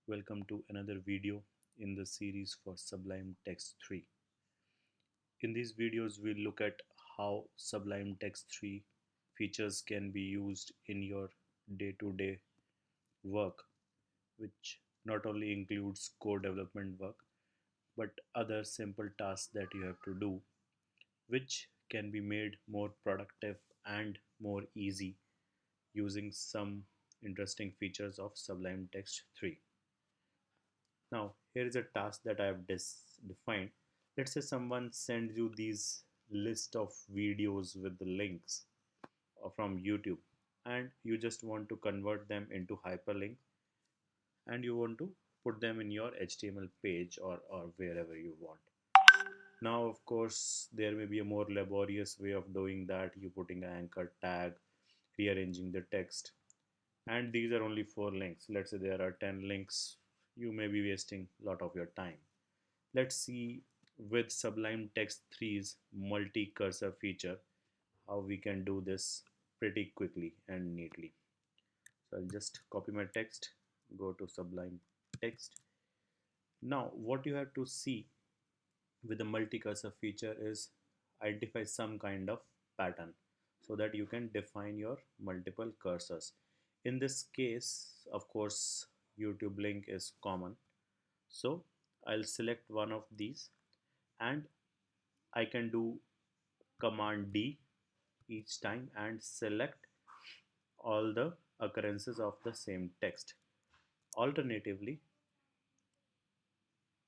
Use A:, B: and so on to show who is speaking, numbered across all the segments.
A: Welcome to another video in the series for Sublime Text 3. In these videos, we'll look at how Sublime Text 3 features can be used in your day-to-day work, which not only includes code development work, but other simple tasks that you have to do, which can be made more productive and more easy using some interesting features of Sublime Text 3. Now, here is a task that I have defined. Let's say someone sends you these list of videos with the links from YouTube, and you just want to convert them into hyperlink, and you want to put them in your HTML page or wherever you want. Now, of course, there may be a more laborious way of doing that. You putting an anchor tag, rearranging the text, and these are only 4 links. Let's say there are 10 links. You may be wasting a lot of your time. Let's see with Sublime Text 3's multi-cursor feature how we can do this pretty quickly and neatly. So I'll just copy my text, go to Sublime Text. Now what you have to see with the multi-cursor feature is identify some kind of pattern so that you can define your multiple cursors. In this case, of course, YouTube link is common. So I'll select one of these and I can do Command D each time and select all the occurrences of the same text. Alternatively,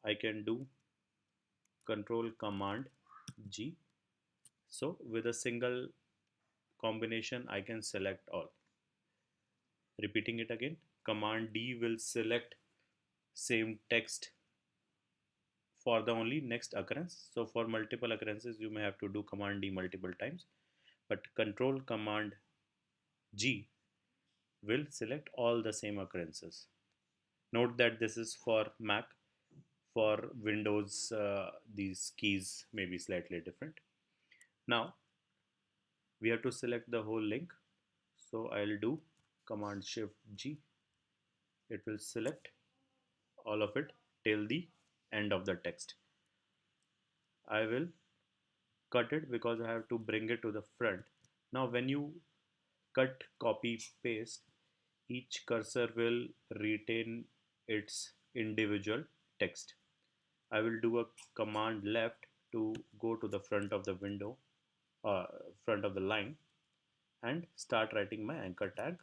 A: I can do Control Command G. So with a single combination, I can select all. Repeating it again, Command D will select same text for the only next occurrence. So for multiple occurrences, you may have to do Command D multiple times, but Control Command G will select all the same occurrences. Note that this is for Mac. For Windows, these keys may be slightly different. Now we have to select the whole link. So I'll do Command Shift G. It will select all of it till the end of the text. I will cut it because I have to bring it to the front. Now when you cut, copy, paste, each cursor will retain its individual text. I will do a command left to go to the front of the window, front of the line, and start writing my anchor tag.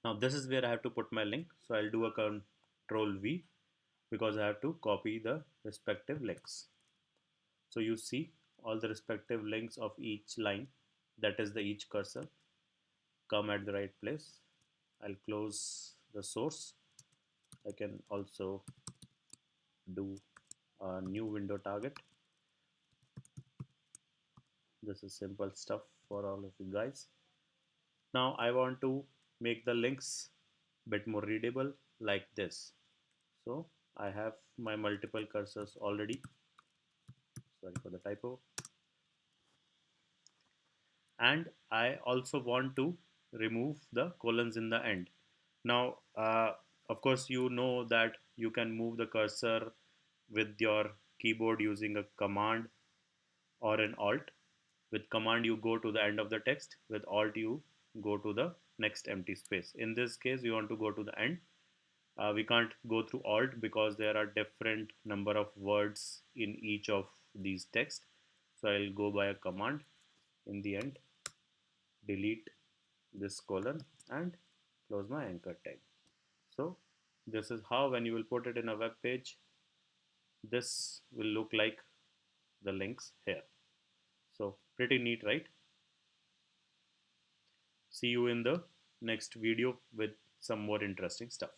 A: Now this is where I have to put my link. So I'll do a Control V because I have to copy the respective links. So you see all the respective links of each line, that is the each cursor, come at the right place. I'll close the source. I can also do a new window target. This is simple stuff for all of you guys. Now I want to make the links a bit more readable like this. So I have my multiple cursors already. Sorry for the typo. And I also want to remove the colons in the end. Now, of course, you know that you can move the cursor with your keyboard using a command or an alt. With command, you go to the end of the text. With alt, you go to the next empty space. In this case, we want to go to the end. We can't go through alt because there are different number of words in each of these text. So I'll go by a command. In the end, delete this colon and close my anchor tag. So this is how, when you will put it in a web page, this will look like the links here. So pretty neat, right? See you in the next video with some more interesting stuff.